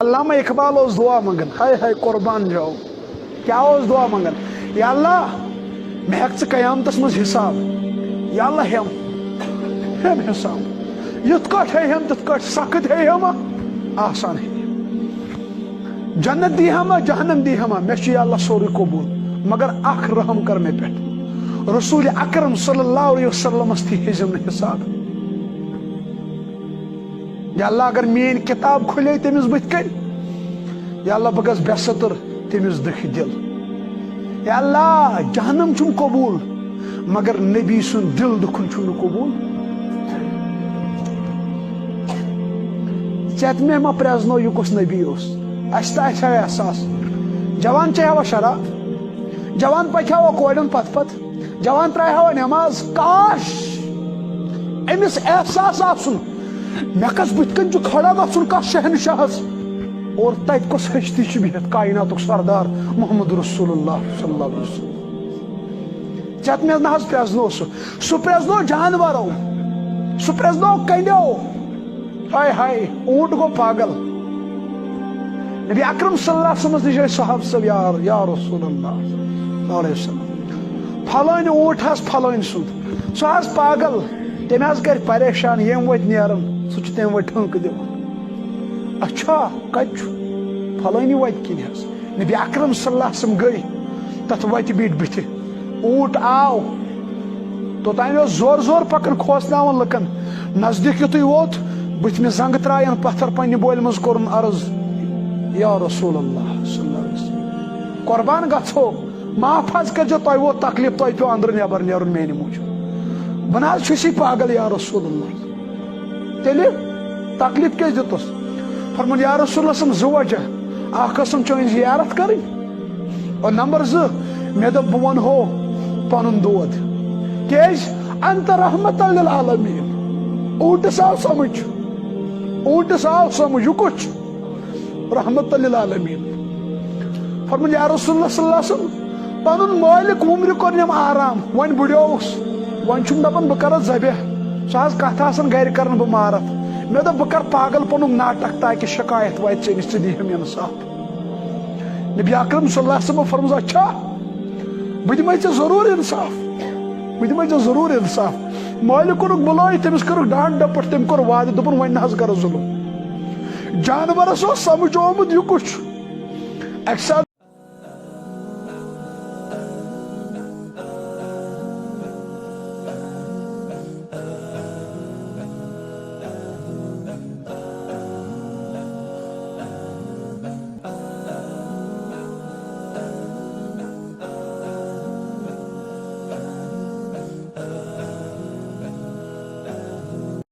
علامہ اقبال اس دعا منگن ہائے ہائے قربان جاؤ کیا اس دعا منگن یا اللہ میں ہیک قیامتس مز حساب یا اللہ ہم حساب یت کٹ ہے ہم تت کٹ سخت ہے ہم آسان ہے جنت دی ہم جہنم دی ہم میں یا اللہ سوری قبول مگر اخ رحم کر میں پہ رسول اکرم صلی اللہ علیہ وسلم استی حزم حساب یا اللہ اگر مین کتاب کھلے تمس بت کر یا اللہ بہ گس بے ستر تمس دکھ دل یا اللہ جہنم چھم قبول مگر نبی سن دل دکھن چھم قبول چت میں ما پریزنو یہ کس نبی اس استا احساس جوان چاہوا شراب جوان پکھاوا کوڑن پت پت جوان تراہوا نماز کاش امس احساس آسن مے کس بت کن کھڑا گھن کا شہنشاہ اور تت کس ہستی بہت کائنات سردار محمد رسول اللہ صلی اللہ علیہ وسلم چت میں نہ پریزنو سہ پریزنو جانورو سہ پریزنو کنڈو ہائے ہائے اونٹ گو پاگل نبی اکرم صلی اللہ علیہ وسلم نش صحابہ سب یا رسول اللہ صلی اللہ علیہ وسلم پھلٲنۍ اونٹ حظ پھلٲنۍ سُنٛد سُہ حظ پاگل تم حظ کر پریشان یم وت نیرن سہ تم وت ٹھنک دِوان اچھا کت پھلٲنی وت کن حظ نبی اکرم صلی اللہ علیہ وسلم گئی تتھ وتہِ بیٖٹھ بٕتھِ اونٹ آو توٚتام اوس زور زور پکان کھوژناوان لُکن نزدیٖک یُتھُے ووت بٕتھِ مےٚ زنٛگہٕ ترٛایان پتھر پننہِ بولہِ منٛز کوٚرُن عرض یا رسول اللہ صلی اللہ علیہ وسلم قربان گژھو معاف حظ کٔرزیٚو تۄہہِ ووت تکلیف تۄہہِ پیٚو اندرٕ نٮ۪بر نیرُن میانہِ موٗجوٗب بہٕ نہ حظ چھُسی پاگل یا رسول اللہ تیٚلہِ تکلیف کیٛازِ دِتُس فرمون یا رسول اللہ صلی زٕ وجہ اکھ ٲسٕم چٲنۍ زیارت کرٕنۍ اور نمبر زٕ مےٚ دوٚپ بہٕ ونہو پنُن دود کیٛازِ انت رحمت للعالمین اونٹس آو سمجھ اونٹس آو سمجھ یہِ کُس چھُ رحمت للعالمین فرمون یا رسول اللہ صلی اللہ علیہ وسلم پنُن مٲلک وُمرِ کوٚرنم آرام وۄنۍ بُڈیووُس وۄنۍ چھُم دپان بہٕ کرس ذبح سُہ حظ کتھ آسان گرِ کرن بہٕ مارت مےٚ دوٚپ بہٕ کرٕ پاگل پنُن ناٹک تاکہِ شکایت واتہِ ژےٚ نِش ژٕ دِہم انصاف نبی اکرم صلی اللہ علیہ وسلم فرموس اچھا بہٕ دِمے ژےٚ ضروٗر انصاف بہٕ دِمے ژےٚ ضروٗر انصاف مٲلک کوٚرُکھ بُلٲے تٔمِس کٔرٕکھ ڈانٹ ڈپٹ تٔمۍ کوٚر وعدٕ دوٚپُن وۄنۍ نہ حظ کرو ظُلم جانورس اوس سمجھ آمُت یہِ کُس چھُ اکہِ ساتہٕ